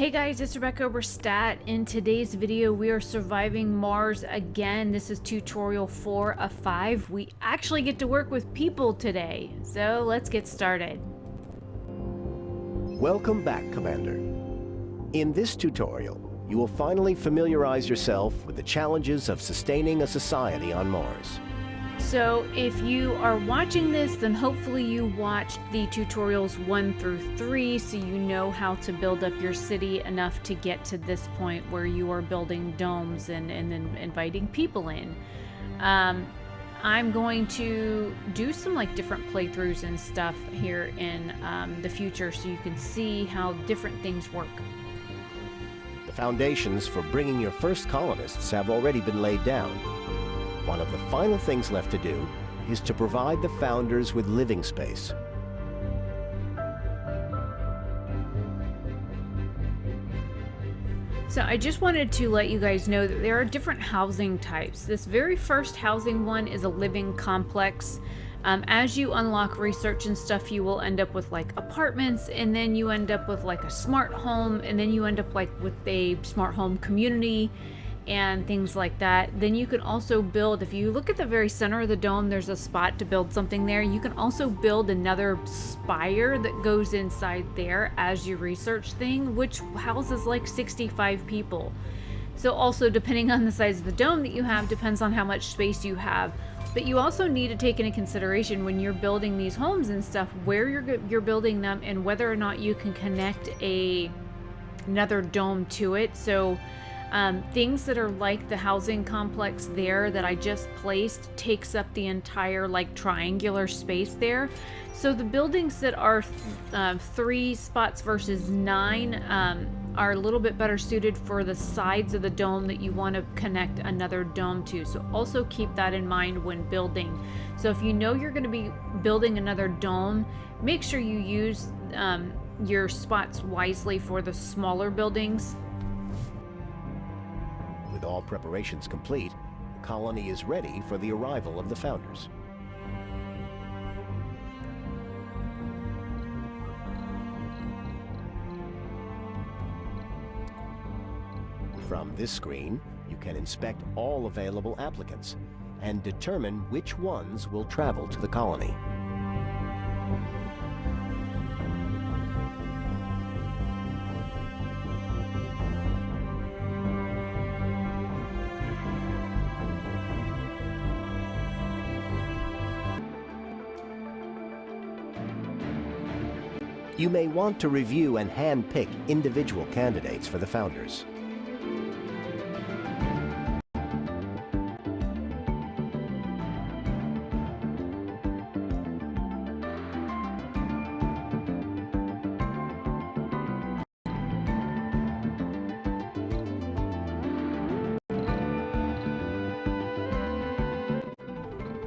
Hey guys, it's Rebecca Oberstadt. In today's video, we are surviving Mars again. This is tutorial 4 of 5. We actually get to work with people today, so let's get started. Welcome back, Commander. In this tutorial, you will finally familiarize yourself with the challenges of sustaining a society on Mars. So if you are watching this, then hopefully you watched the tutorials 1 through 3, so you know how to build up your city enough to get to this point where you are building domes and then inviting people in. I'm going to do some different playthroughs and stuff here in the future so you can see how different things work. The foundations for bringing your first colonists have already been laid down. One of the final things left to do is to provide the founders with living space. So I just wanted to let you guys know that there are different housing types. This very first housing one is a living complex. As you unlock research and stuff, you will end up with apartments, and then you end up with a smart home, and then you end up with a smart home community and things like that. Then you can also build, if you look at the very center of the dome, there's a spot to build something there. You can also build another spire that goes inside there as your research thing, which houses 65 people. So also, depending on the size of the dome that you have, depends on how much space you have. But you also need to take into consideration when you're building these homes and stuff, where you're building them and whether or not you can connect another dome to it. So things that are like the housing complex there that I just placed takes up the entire triangular space there. So the buildings that are 3 spots versus 9 are a little bit better suited for the sides of the dome that you want to connect another dome to. So also keep that in mind when building. So if you know you're going to be building another dome, make sure you use your spots wisely for the smaller buildings. With all preparations complete, the colony is ready for the arrival of the founders. From this screen, you can inspect all available applicants and determine which ones will travel to the colony. You may want to review and hand-pick individual candidates for the founders.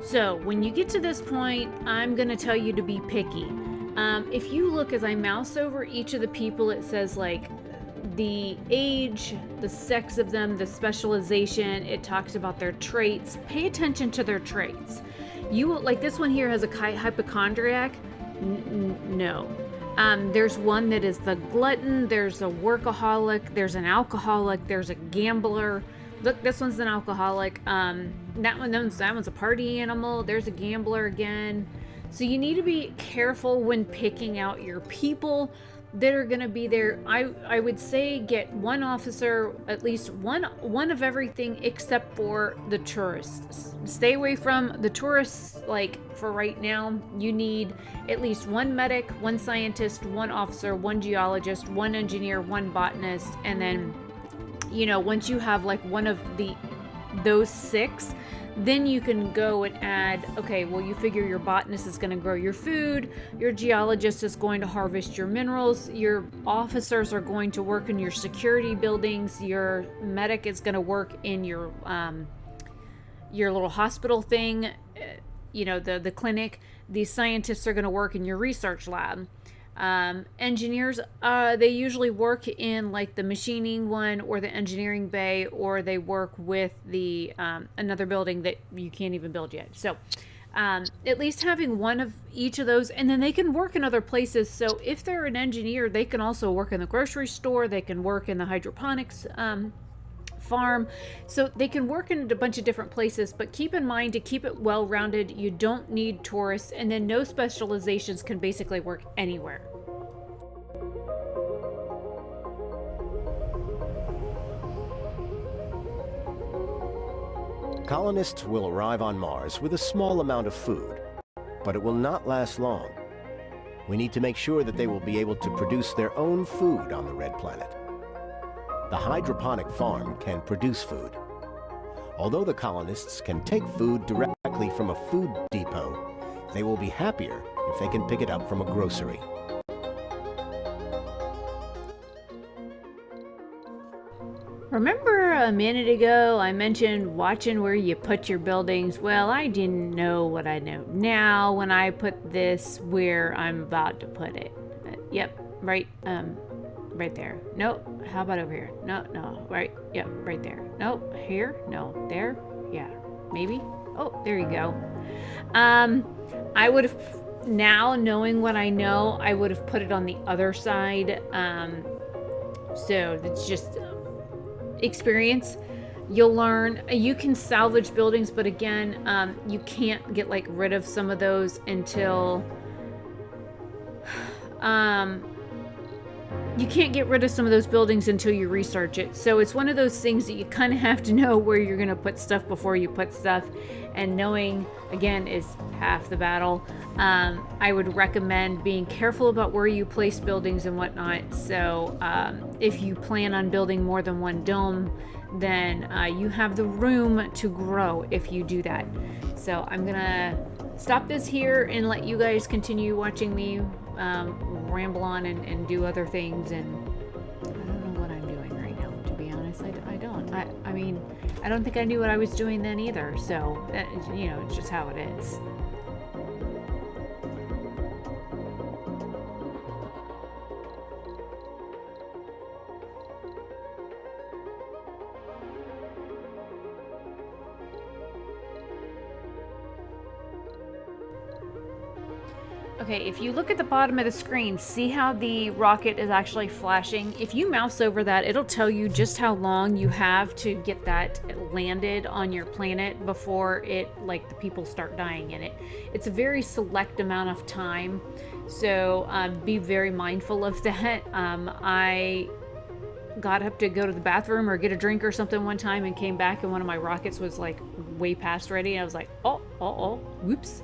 So when you get to this point, I'm going to tell you to be picky. If you look as I mouse over each of the people, it says the age, the sex of them, the specialization. It talks about their traits. Pay attention to their traits. You will, this one here has a hypochondriac. No. There's one that is the glutton. There's a workaholic. There's an alcoholic. There's a gambler. Look, this one's an alcoholic. That one's a party animal. There's a gambler again. So you need to be careful when picking out your people that are going to be there. I would say get one officer, at least one of everything except for the tourists. Stay away from the tourists. For right now, you need at least one medic, one scientist, one officer, one geologist, one engineer, one botanist, and then once you have one of those 6, then you can go and add, okay, well, you figure your botanist is going to grow your food, your geologist is going to harvest your minerals, your officers are going to work in your security buildings, your medic is going to work in your little hospital thing, the clinic, the scientists are going to work in your research lab. Engineers, they usually work in the machining one or the engineering bay, or they work with the another building that you can't even build yet. So At least having one of each of those, and then they can work in other places. So if they're an engineer, they can also work in the grocery store, they can work in the hydroponics farm. So they can work in a bunch of different places, but keep in mind to keep it well rounded, you don't need tourists, and then no specializations can basically work anywhere. Colonists will arrive on Mars with a small amount of food, but it will not last long. We need to make sure that they will be able to produce their own food on the red planet. The hydroponic farm can produce food. Although the colonists can take food directly from a food depot, they will be happier if they can pick it up from a grocery. Remember a minute ago I mentioned watching where you put your buildings? Well, I didn't know what I know now when I put this where I'm about to put it. Yep, right there. Nope, how about over here? No, right, yep, right there. Nope, here, no, there, yeah, maybe. Oh, there you go. I would have, now knowing what I know, I would have put it on the other side. So it's just experience. You'll learn. You can salvage buildings, but again, you can't get like rid of some of those until you can't get rid of some of those buildings until you research it. So it's one of those things that you kind of have to know where you're going to put stuff before you put stuff, and knowing again is half the battle. I would recommend being careful about where you place buildings and whatnot. So if you plan on building more than one dome, then you have the room to grow if you do that. So I'm gonna stop this here and let you guys continue watching me ramble on and do other things. And I don't know what I'm doing right now, to be honest. I don't. I mean, I don't think I knew what I was doing then either. So, you know, it's just how it is. Okay, if you look at the bottom of the screen, see how the rocket is actually flashing? If you mouse over that, it'll tell you just how long you have to get that landed on your planet before it, like, the people start dying in it. It's a very select amount of time, so be very mindful of that. I got up to go to the bathroom or get a drink or something one time and came back and one of my rockets was like way past ready, and I was like, oh, whoops.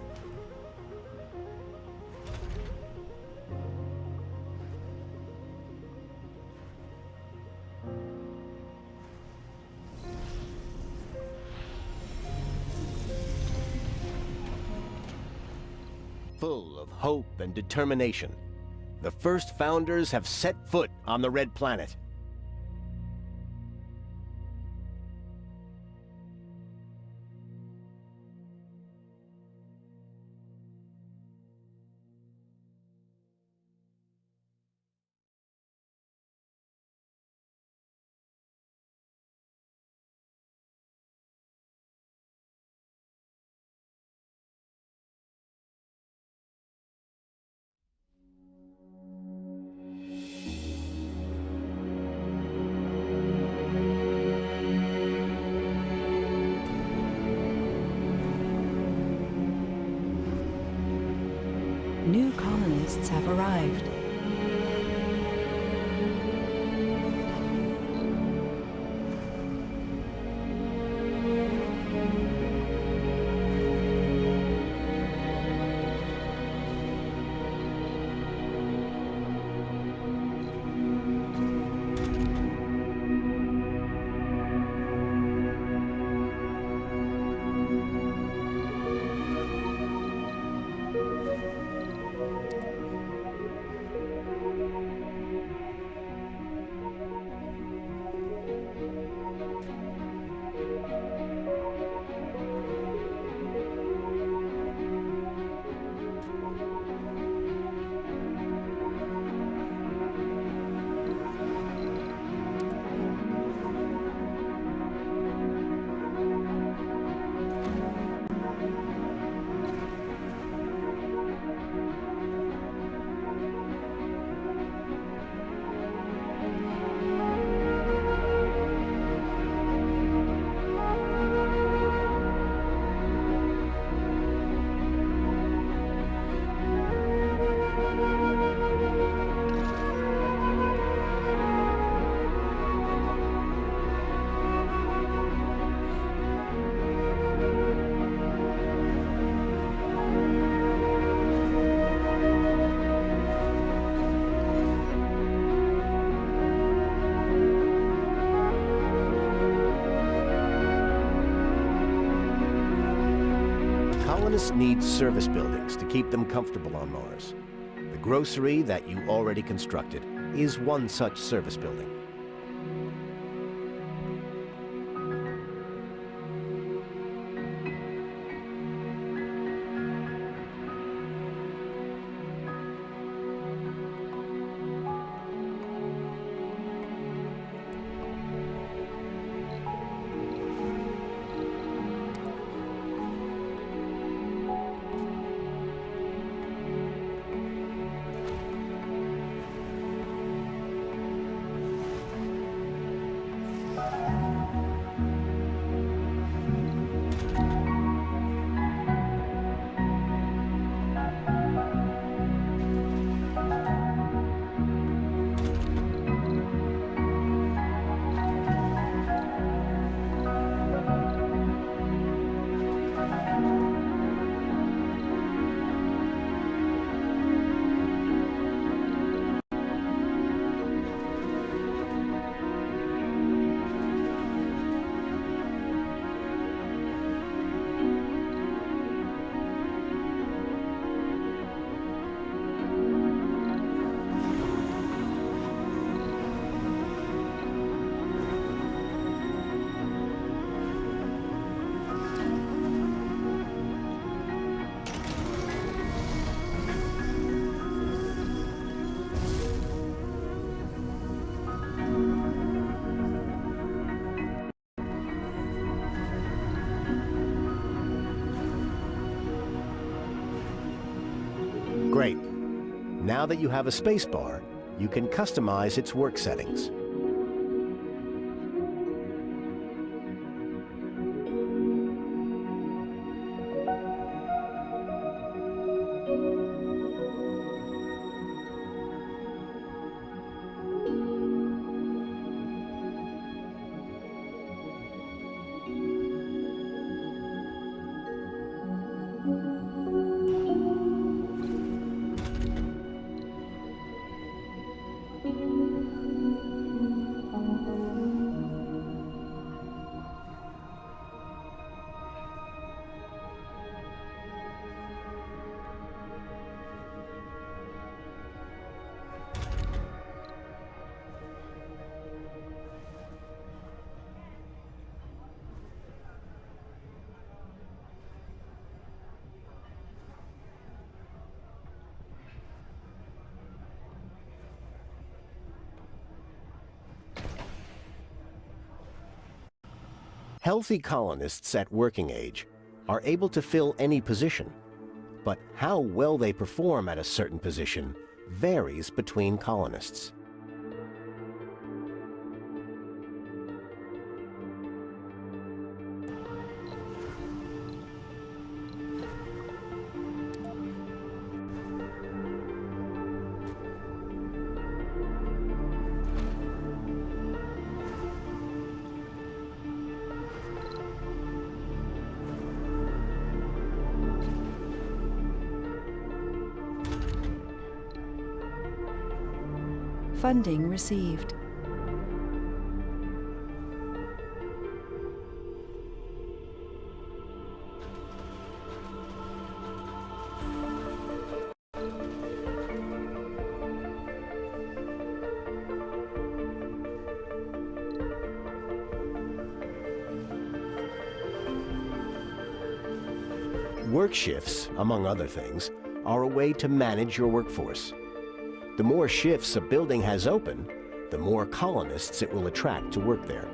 Full of hope and determination, the first founders have set foot on the red planet. New colonists have arrived. Colonists need service buildings to keep them comfortable on Mars. The grocery that you already constructed is one such service building. Great. Now that you have a spacebar, you can customize its work settings. Healthy colonists at working age are able to fill any position, but how well they perform at a certain position varies between colonists. Funding received. Work shifts, among other things, are a way to manage your workforce. The more shifts a building has open, the more colonists it will attract to work there.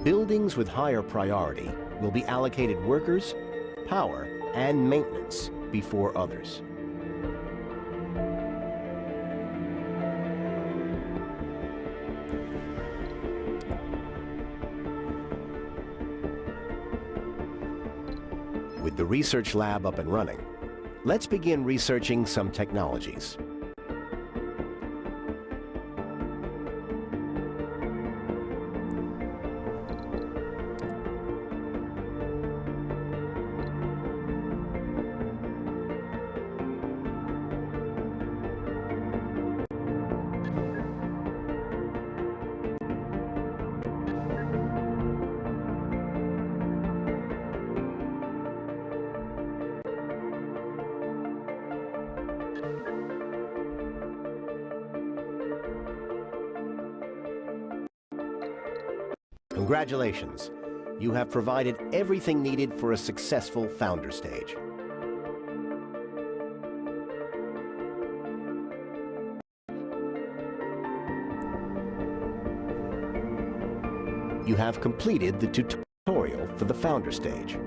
Buildings with higher priority will be allocated workers, power, and maintenance before others. With the research lab up and running, let's begin researching some technologies. Congratulations. You have provided everything needed for a successful founder stage. You have completed the tutorial for the founder stage.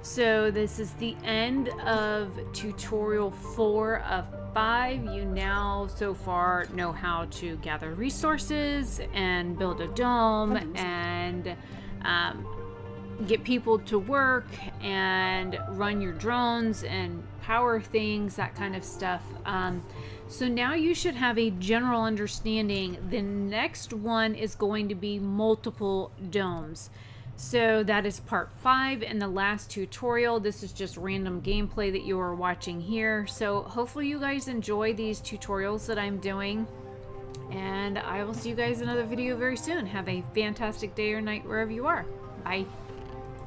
So this is the end of tutorial 4 of 5. You now so far know how to gather resources and build a dome and get people to work and run your drones and power things, that kind of stuff. So now you should have a general understanding. The next one is going to be multiple domes. So that is part 5 in the last tutorial. This is just random gameplay that you are watching here. So hopefully you guys enjoy these tutorials that I'm doing. And I will see you guys in another video very soon. Have a fantastic day or night wherever you are. Bye.